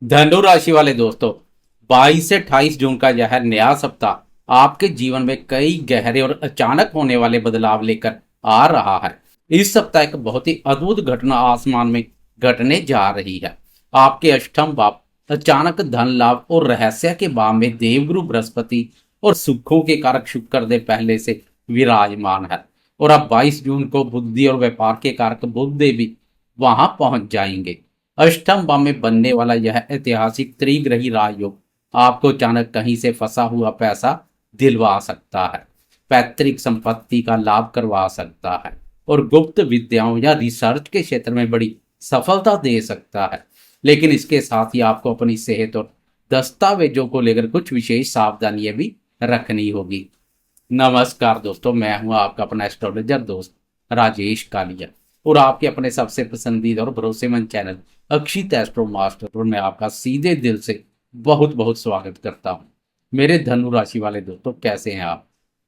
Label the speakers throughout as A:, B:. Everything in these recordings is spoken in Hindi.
A: धनु राशि वाले दोस्तों, 22 से 28 जून का यह नया सप्ताह आपके जीवन में कई गहरे और अचानक होने वाले बदलाव लेकर आ रहा है। इस सप्ताह एक बहुत ही अद्भुत घटना आसमान में घटने जा रही है। आपके अष्टम भाव अचानक धन लाभ और रहस्य के भाव में देवगुरु बृहस्पति और सुखों के कारक शुक्र देव पहले से विराजमान है। और अब 22 जून को बुद्धि और व्यापार के कारक बुध देव भी वहां पहुंच जाएंगे। अष्टम भाव में बनने वाला यह ऐतिहासिक त्रिग्रही राजयोग आपको अचानक कहीं से फंसा हुआ पैसा दिलवा सकता है, पैतृक संपत्ति का लाभ करवा सकता है और गुप्त विद्याओं या रिसर्च के क्षेत्र में बड़ी सफलता दे सकता है। लेकिन इसके साथ ही आपको अपनी सेहत और दस्तावेजों को लेकर कुछ विशेष सावधानियां भी रखनी होगी। नमस्कार दोस्तों, मैं हूं आपका अपना एस्ट्रोलॉजर दोस्त राजेश कालिया और आपके अपने सबसे पसंदीदा और भरोसेमंद चैनल अक्षित एस्ट्रो मास्टर पर मैं आपका सीधे दिल से बहुत बहुत स्वागत करता हूं। मेरे धनु राशि वाले दोस्तों, कैसे हैं आप?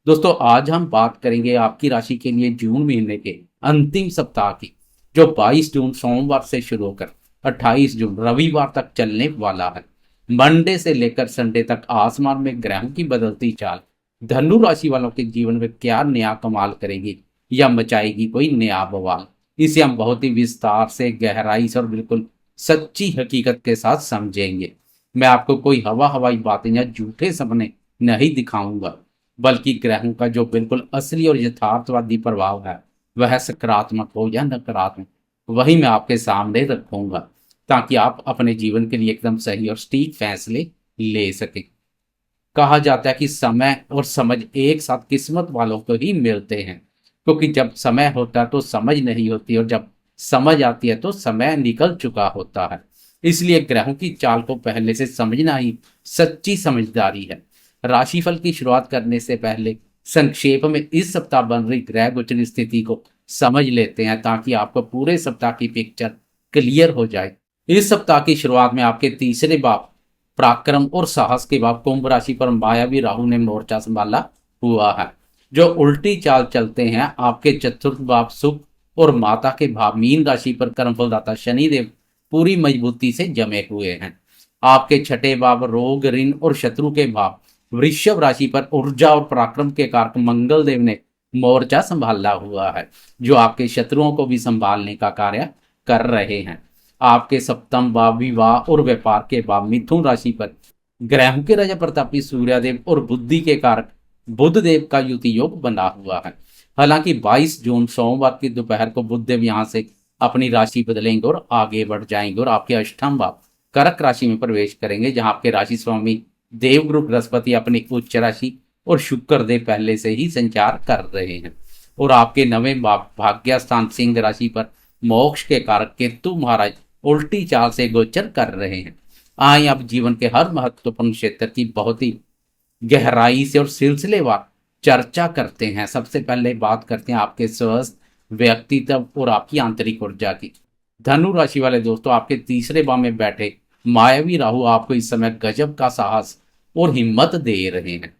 A: दोस्तों, आज हम बात करेंगे आपकी राशि के लिए जून महीने के अंतिम सप्ताह की, जो 22 जून सोमवार से शुरू होकर 28 जून रविवार तक चलने वाला है। मंडे से लेकर संडे तक आसमान में ग्रहों की बदलती चाल धनु राशि वालों के जीवन में क्या नया कमाल करेगी या मचाएगी कोई नया बवाल, इसे हम बहुत ही विस्तार से, गहराई से और बिल्कुल सच्ची हकीकत के साथ समझेंगे। मैं आपको कोई हवाई बातें या झूठे सपने नहीं दिखाऊंगा, बल्कि ग्रहों का जो बिल्कुल असली और यथार्थवादी प्रभाव है, वह सकारात्मक हो या नकारात्मक, वही मैं आपके सामने रखूंगा, ताकि आप अपने जीवन के लिए एकदम सही और सटीक फैसले ले सकें। कहा जाता है कि समय और समझ एक साथ किस्मत वालों को ही मिलते हैं, क्योंकि जब समय होता है तो समझ नहीं होती और जब समझ आती है तो समय निकल चुका होता है। इसलिए ग्रहों की चाल को पहले से समझना ही सच्ची समझदारी है। राशिफल की शुरुआत करने से पहले संक्षेप में इस सप्ताह बन रही ग्रह गोचर स्थिति को समझ लेते हैं, ताकि आपको पूरे सप्ताह की पिक्चर क्लियर हो जाए। इस सप्ताह की शुरुआत में आपके तीसरे भाव पराक्रम और साहस के भाव कुंभ राशि पर मायावी राहु ने मोर्चा संभाला हुआ है, जो उल्टी चाल चलते हैं। आपके चतुर्थ भाव सुख और माता के भाव मीन राशि पर कर्मफलदाता शनिदेव पूरी मजबूती से जमे हुए हैं। आपके छठे भाव रोग ऋण और शत्रु के भाव वृषभ राशि पर ऊर्जा और पराक्रम के कारक मंगल देव ने मोर्चा संभाला हुआ है, जो आपके शत्रुओं को भी संभालने का कार्य कर रहे हैं। आपके सप्तम भाव विवाह और व्यापार के भाव मिथुन राशि पर ग्रहों के राजा प्रतापी सूर्यदेव और बुद्धि के कारक बुध देव का युति योग बना हुआ है। हालांकि 22 जून सोमवार की दोपहर को बुध देव यहां से अपनी राशि बदलेंगे और आगे बढ़ जाएंगे और आपके अष्टम भाव कर्क राशि में प्रवेश करेंगे, जहां आपके राशि स्वामी देवगुरु बृहस्पति अपनी उच्च राशि और शुक्र देव पहले से ही संचार कर रहे हैं। और आपके नवें भाव भाग्य स्थान सिंह राशि पर मोक्ष के कारक केतु महाराज उल्टी चाल से गोचर कर रहे हैं। आए अब जीवन के हर महत्वपूर्ण क्षेत्र की बहुत ही गहराई से और सिलसिलेवार चर्चा करते हैं। सबसे पहले बात करते हैं आपके स्वस्थ व्यक्तित्व और आपकी आंतरिक ऊर्जा की। धनु राशि वाले दोस्तों, आपके तीसरे भाव में बैठे मायावी राहु आपको इस समय गजब का साहस और हिम्मत दे रहे हैं।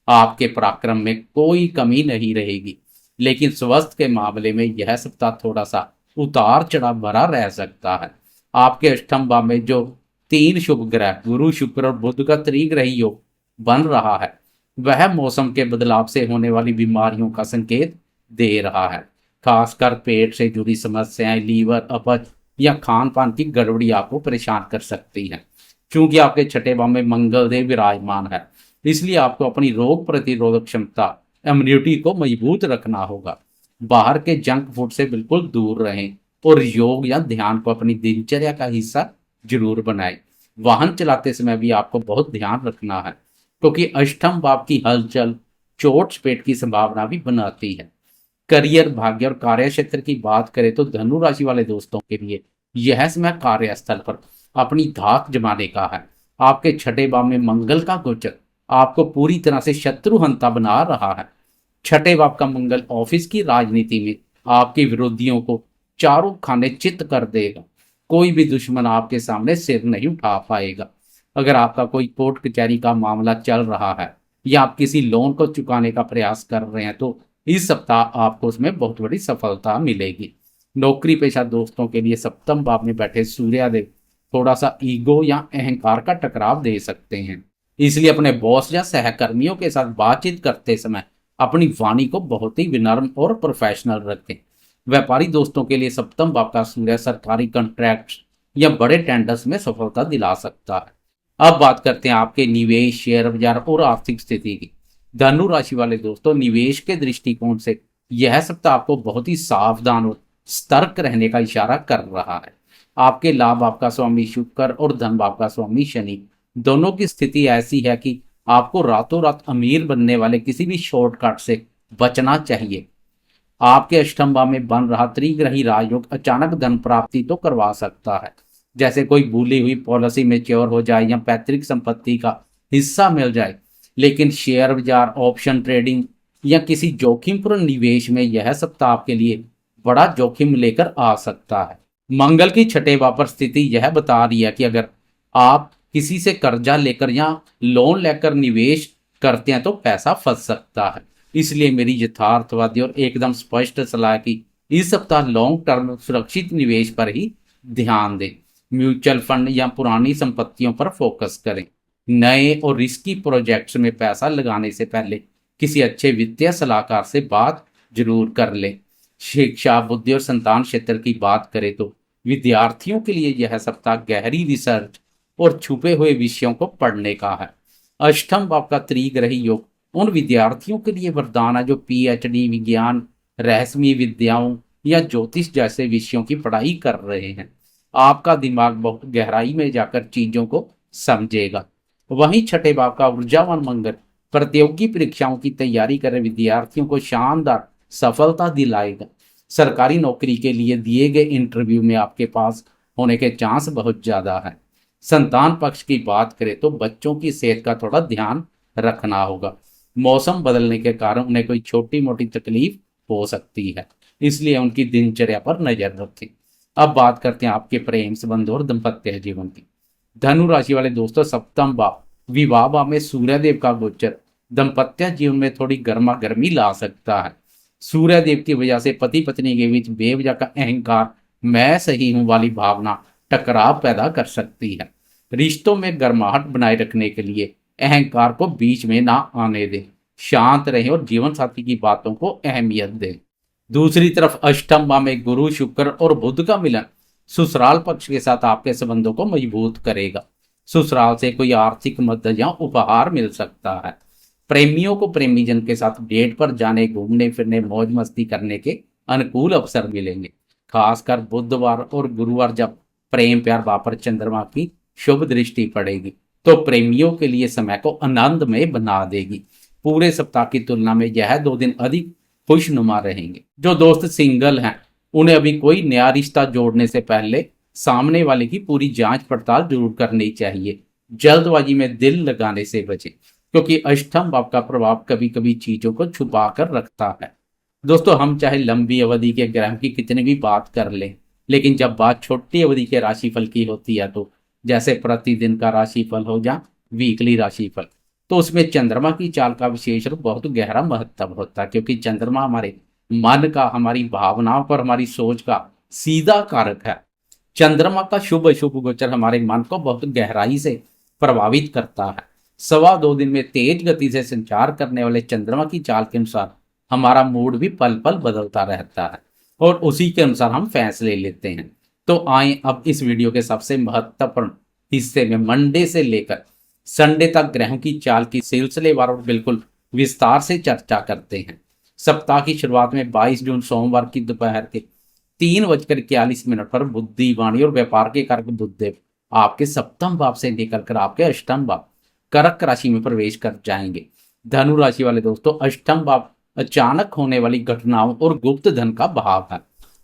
A: आपके पराक्रम में कोई कमी नहीं रहेगी, लेकिन स्वास्थ्य के मामले में यह सप्ताह थोड़ा सा उतार चढ़ाव भरा रह सकता है। आपके अष्टम भाव में जो तीन शुभ ग्रह गुरु शुक्र और बुध का त्रिग्रही योग बन रहा है, वह मौसम के बदलाव से होने वाली बीमारियों का संकेत दे रहा है। खासकर पेट से जुड़ी समस्याएं, लीवर, अपच या खान पान की गड़बड़ी आपको परेशान कर सकती हैं। क्योंकि आपके छठे भाव में मंगल देव विराजमान है, इसलिए आपको अपनी रोग प्रतिरोधक क्षमता, इम्यूनिटी को मजबूत रखना होगा। बाहर के जंक फूड से बिल्कुल दूर रहें और योग या ध्यान को अपनी दिनचर्या का हिस्सा जरूर बनाएं। वाहन चलाते समय भी आपको बहुत ध्यान रखना है, क्योंकि अष्टम भाव की हलचल चोट चपेट की संभावना भी बनाती है। करियर, भाग्य और कार्य क्षेत्र की बात करें तो धनु राशि वाले दोस्तों के लिए यह समय कार्यस्थल पर अपनी धाक जमाने का है। आपके छठे भाव में मंगल का गोचर आपको पूरी तरह से शत्रुहंता बना रहा है। छठे भाव का मंगल ऑफिस की राजनीति में आपके विरोधियों को चारों खाने चित कर देगा। कोई भी दुश्मन आपके सामने सिर नहीं उठा पाएगा। अगर आपका कोई कोर्ट कचहरी का मामला चल रहा है या आप किसी लोन को चुकाने का प्रयास कर रहे हैं, तो इस सप्ताह आपको उसमें बहुत बड़ी सफलता मिलेगी। नौकरी पेशा दोस्तों के लिए सप्तम भाव में बैठे सूर्यदेव थोड़ा सा ईगो या अहंकार का टकराव दे सकते हैं। इसलिए अपने बॉस या सहकर्मियों के साथ बातचीत करते समय अपनी वाणी को बहुत ही विनम्र और प्रोफेशनल रखें। व्यापारी दोस्तों के लिए सप्तम भाव का सूर्य सरकारी कॉन्ट्रैक्ट या बड़े टेंडर्स में सफलता दिला सकता है। अब बात करते हैं आपके निवेश, शेयर बाजार और आर्थिक स्थिति की। धनु राशि वाले दोस्तों, निवेश के दृष्टिकोण से यह सप्ताह आपको बहुत ही सावधान और सतर्क रहने का इशारा कर रहा है। आपके लाभ आपका स्वामी शुक्र और धन भाव का स्वामी शनि दोनों की स्थिति ऐसी है कि आपको रातों रात अमीर बनने वाले किसी भी शॉर्टकट से बचना चाहिए। आपके अष्टम भाव में बन रहा त्रिग्रही राजयोग अचानक धन प्राप्ति तो करवा सकता है, जैसे कोई भूली हुई पॉलिसी मैच्योर हो जाए या पैतृक संपत्ति का हिस्सा मिल जाए। लेकिन शेयर बाजार, ऑप्शन ट्रेडिंग या किसी जोखिमपूर्ण निवेश में यह सप्ताह आपके लिए बड़ा जोखिम लेकर आ सकता है। मंगल की छठे भाव पर स्थिति यह बता रही है कि अगर आप किसी से कर्जा लेकर या लोन लेकर निवेश करते हैं तो पैसा फंस सकता है। इसलिए मेरी यथार्थवादी और एकदम स्पष्ट सलाह की इस सप्ताह लॉन्ग टर्म सुरक्षित निवेश पर ही ध्यान दें। म्यूचुअल फंड या पुरानी संपत्तियों पर फोकस करें। नए और रिस्की प्रोजेक्ट्स में पैसा लगाने से पहले किसी अच्छे वित्तीय सलाहकार से बात जरूर कर लें। शिक्षा, बुद्धि और संतान क्षेत्र की बात करें तो विद्यार्थियों के लिए यह सप्ताह गहरी रिसर्च और छुपे हुए विषयों को पढ़ने का है। अष्टम भाव का त्रिग्रही योग उन विद्यार्थियों के लिए वरदान है जो पीएचडी, विज्ञान, रहस्यमय विद्याओं या ज्योतिष जैसे विषयों की पढ़ाई कर रहे हैं। आपका दिमाग बहुत गहराई में जाकर चीजों को समझेगा। वहीं छठे भाव का ऊर्जावान मंगल प्रतियोगी परीक्षाओं की तैयारी कर रहे विद्यार्थियों को शानदार सफलता दिलाएगा। सरकारी नौकरी के लिए दिए गए इंटरव्यू में आपके पास होने के चांस बहुत ज्यादा है। संतान पक्ष की बात करें तो बच्चों की सेहत का थोड़ा ध्यान रखना होगा। मौसम बदलने के कारण उन्हें कोई छोटी मोटी तकलीफ हो सकती है, इसलिए उनकी दिनचर्या पर नजर रखें। अब बात करते हैं आपके प्रेम संबंध और दाम्पत्य जीवन की। धनु राशि वाले दोस्तों, सप्तम भाव विवाह भाव में सूर्यदेव का गोचर दाम्पत्य जीवन में थोड़ी गर्मा गर्मी ला सकता है। सूर्यदेव की वजह से पति पत्नी के बीच बेवजह का अहंकार, मैं सही हूं वाली भावना टकराव पैदा कर सकती है। रिश्तों में गर्माहट बनाए रखने के लिए अहंकार को बीच में ना आने दें। शांत रहें और जीवन साथी की बातों को अहमियत दें। दूसरी तरफ अष्टम भाव में गुरु, शुक्र और बुध का मिलन ससुराल पक्ष के साथ आपके संबंधों को मजबूत करेगा। ससुराल से कोई आर्थिक मदद या उपहार मिल सकता है। प्रेमियों को प्रेमीजन के साथ डेट पर जाने, घूमने फिरने, मौज मस्ती करने के अनुकूल अवसर मिलेंगे। खासकर बुधवार और गुरुवार जब प्रेम प्यार भाव पर चंद्रमा की शुभ दृष्टि पड़ेगी तो प्रेमियों के लिए समय को आनंदमय बना देगी। पूरे सप्ताह की तुलना में यह 2 दिन अधिक खुशनुमा रहेंगे। जो दोस्त सिंगल हैं उन्हें अभी कोई नया रिश्ता जोड़ने से पहले सामने वाले की पूरी जांच पड़ताल जरूर करनी चाहिए। जल्दबाजी में दिल लगाने से बचें, क्योंकि अष्टम भाव का प्रभाव कभी कभी चीजों को छुपा कर रखता है। दोस्तों, हम चाहे लंबी अवधि के ग्रह की कितनी भी बात कर लें, लेकिन जब बात छोटी अवधि के राशिफल की होती है, तो जैसे प्रतिदिन का राशिफल हो या वीकली राशिफल, तो उसमें चंद्रमा की चाल का विशेष रूप बहुत गहरा महत्व होता है, क्योंकि चंद्रमा हमारे मन का, हमारी भावनाओं पर, हमारी सोच का सीधा कारक है। चंद्रमा का शुभ अशुभ गोचर हमारे मन को बहुत गहराई से प्रभावित करता है। 2.25 दिन में तेज गति से संचार करने वाले चंद्रमा की चाल के अनुसार हमारा मूड भी पल पल बदलता रहता है और उसी के अनुसार हम फैसले लेते हैं। तो आए अब इस वीडियो के सबसे महत्वपूर्ण हिस्से में मंडे से लेकर संडे तक ग्रहों की चाल की सिलसिलेवार और बिल्कुल विस्तार से चर्चा करते हैं। सप्ताह की शुरुआत में 22 जून सोमवार की दोपहर के 3:41 पर बुद्धि, वाणी और व्यापार के कारक बुधदेव आपके सप्तम भाव से निकलकर आपके अष्टम भाव कर्क राशि में प्रवेश कर जाएंगे। धनु राशि वाले दोस्तों, अष्टम भाव अचानक होने वाली घटनाओं और गुप्त धन का भाव है।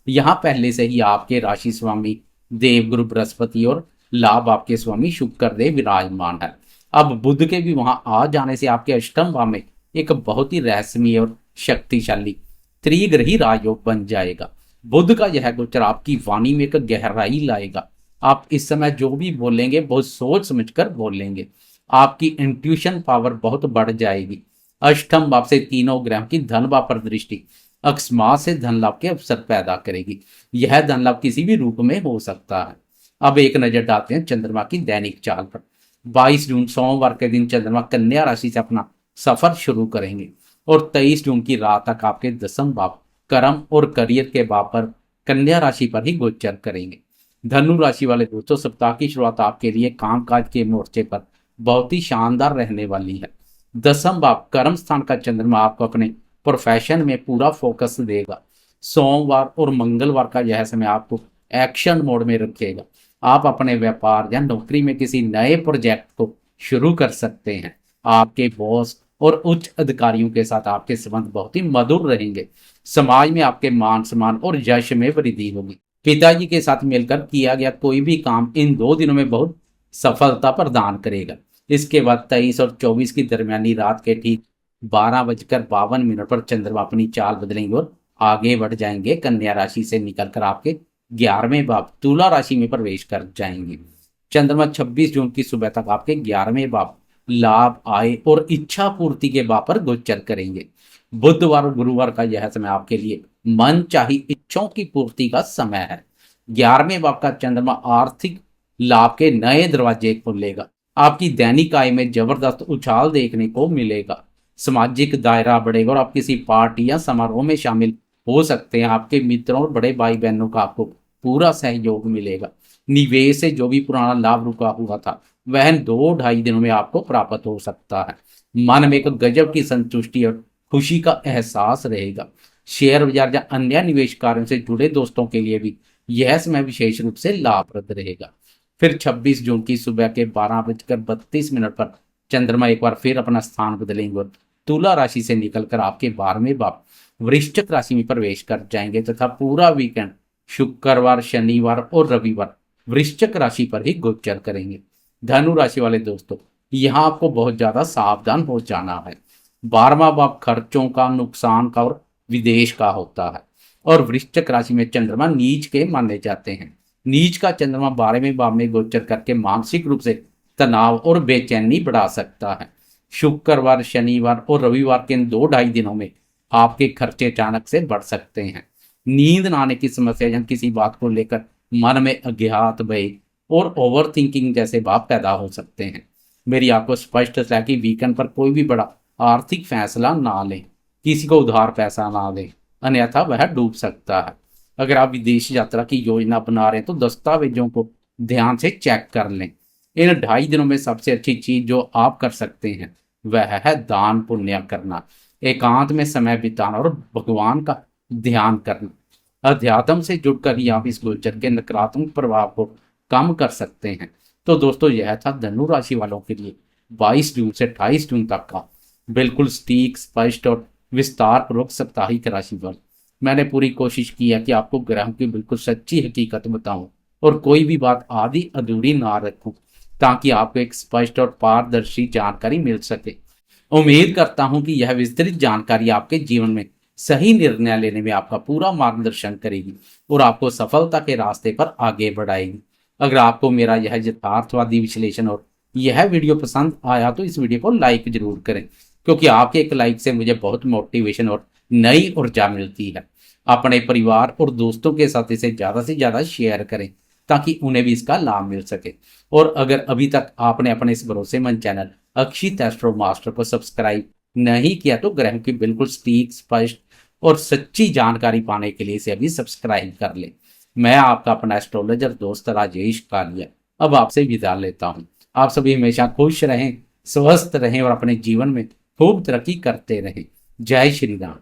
A: यहाँ पहले से ही आपके राशि स्वामी देवगुरु बृहस्पति और लाभ आपके स्वामी शुक्र देव विराजमान है। अब बुध के भी वहां आ जाने से आपके अष्टम भाव में एक बहुत ही रहस्यमय और शक्तिशाली त्रिग्रही राजयोग बन जाएगा। बुध का यह गोचर आपकी वाणी में एक गहराई लाएगा। आप इस समय जो भी बोलेंगे बहुत सोच समझकर बोलेंगे। आपकी इंट्यूशन पावर बहुत बढ़ जाएगी। अष्टम भाव से तीनों ग्रह की धन भाव पर दृष्टि अकस्मात से धन लाभ के अवसर पैदा करेगी। यह धन लाभ किसी भी रूप में हो सकता है। अब एक नजर डालते हैं चंद्रमा की दैनिक चाल पर। 22 जून सोमवार के दिन चंद्रमा कन्या राशि से अपना सफर शुरू करेंगे और 23 जून की रात तक आपके दसम भाव कर्म और करियर के भाव पर कन्या राशि पर ही गोचर करेंगे। धनु राशि वाले दोस्तों, सप्ताह की शुरुआत आपके लिए कामकाज के मोर्चे पर बहुत ही शानदार रहने वाली है। दसम भाव कर्म स्थान का चंद्रमा आपको अपने प्रोफेशन में पूरा फोकस देगा। सोमवार और मंगलवार का यह समय आपको एक्शन मोड में रखेगा। आप अपने व्यापार या नौकरी में किसी नए प्रोजेक्ट को शुरू कर सकते हैं। आपके बॉस और उच्च अधिकारियों के साथ आपके संबंध बहुत ही मधुर रहेंगे। समाज में आपके मान सम्मान और यश में वृद्धि होगी। पिताजी के साथ मिलकर किया गया कोई भी काम इन 2 दिनों में बहुत सफलता प्रदान करेगा। इसके बाद 23 और 24 की दरमियानी रात के ठीक 12:52 पर चंद्रमा अपनी चाल बदलेंगे और आगे बढ़ जाएंगे। कन्या राशि से निकलकर आपके 11वें भाव तुला राशि में प्रवेश कर जाएंगे। चंद्रमा 26 जून की सुबह तक आपके 11वें भाव लाभ, आय और इच्छा पूर्ति के भाव पर गोचर करेंगे। बुधवार और गुरुवार का यह समय आपके लिए मन चाही इच्छाओं की पूर्ति का समय है। 11वें भाव का चंद्रमा आर्थिक लाभ के नए दरवाजे खोलेगा। आपकी दैनिक आय में जबरदस्त उछाल देखने को मिलेगा। सामाजिक दायरा बढ़ेगा और आप किसी पार्टी या समारोह में शामिल हो सकते हैं। आपके मित्रों और बड़े भाई बहनों का आपको पूरा सहयोग मिलेगा। निवेश से जो भी पुराना लाभ रुका हुआ था वह 2-2.5 दिनों में आपको प्राप्त हो सकता है। मन में एक गजब की संतुष्टि और खुशी का एहसास रहेगा। शेयर बाजार या अन्य निवेश कार्यों से जुड़े दोस्तों के लिए भी यह समय विशेष रूप से लाभप्रद रहेगा। फिर 26 जून की सुबह के 12:32 पर चंद्रमा एक बार फिर अपना स्थान बदलेंगे और तुला राशि से निकलकर आपके 12वें भाव वृश्चिक राशि में प्रवेश कर जाएंगे तथा पूरा वीकेंड शुक्रवार, शनिवार और रविवार वृश्चिक राशि पर ही गोचर करेंगे। धनु राशि वाले दोस्तों, यहाँ आपको बहुत ज्यादा सावधान हो जाना है। 12वां भाव खर्चों का, नुकसान का और विदेश का होता है और वृश्चिक राशि में चंद्रमा नीच के माने जाते हैं। नीच का चंद्रमा 12वें भाव में गोचर करके मानसिक रूप से तनाव और बेचैनी बढ़ा सकता है। शुक्रवार, शनिवार और रविवार के इन 2-2.5 दिनों में आपके खर्चे अचानक से बढ़ सकते हैं। नींद न आने की समस्या या किसी बात को लेकर मन में अज्ञात भय और ओवर थिंकिंग जैसे भाव पैदा हो सकते हैं। मेरी आपको स्पष्ट है कि वीकेंड पर कोई भी बड़ा आर्थिक फैसला ना लें, किसी को उधार पैसा ना दें, अन्यथा वह डूब सकता है। अगर आप विदेश यात्रा की योजना बना रहे हैं तो दस्तावेजों को ध्यान से चेक कर लें। इन 2.5 दिनों में सबसे अच्छी चीज जो आप कर सकते हैं वह है दान पुण्य करना, एकांत में समय बिताना और भगवान का ध्यान करना। अध्यात्म से जुड़कर ही आप इस गोचर के नकारात्मक प्रभाव को कम कर सकते हैं। तो दोस्तों, यह था धनु राशि वालों के लिए 22 जून से 28 जून तक का बिल्कुल सटीक, स्पष्ट और विस्तार पूर्वक साप्ताहिक राशिफल। मैंने पूरी कोशिश की है कि आपको ग्रहों की बिल्कुल सच्ची हकीकत बताऊं और कोई भी बात आधी अधूरी ना रखूं, ताकि आपको एक स्पष्ट और पारदर्शी जानकारी मिल सके। उम्मीद करता हूं कि यह विस्तृत जानकारी आपके जीवन में सही निर्णय लेने में आपका पूरा मार्गदर्शन करेगी और आपको सफलता के रास्ते पर आगे बढ़ाएगी। अगर आपको मेरा यह यथार्थवादी विश्लेषण और यह वीडियो पसंद आया तो इस वीडियो को लाइक जरूर करें, क्योंकि आपके एक लाइक से मुझे बहुत मोटिवेशन और नई ऊर्जा मिलती है। अपने परिवार और दोस्तों के साथ इसे ज़्यादा से ज़्यादा शेयर करें ताकि उन्हें भी इसका लाभ मिल सके। और अगर अभी तक आपने अपने इस भरोसेमंद चैनल अक्षित एस्ट्रो मास्टर को सब्सक्राइब नहीं किया तो ग्रह की बिल्कुल सटीक, स्पष्ट और सच्ची जानकारी पाने के लिए इसे अभी सब्सक्राइब कर लें। मैं आपका अपना एस्ट्रोलॉजर दोस्त राजेश कालिया अब आपसे विदा लेता हूँ। आप सभी हमेशा खुश रहें, स्वस्थ रहें और अपने जीवन में खूब तरक्की करते रहें। जय श्री राम।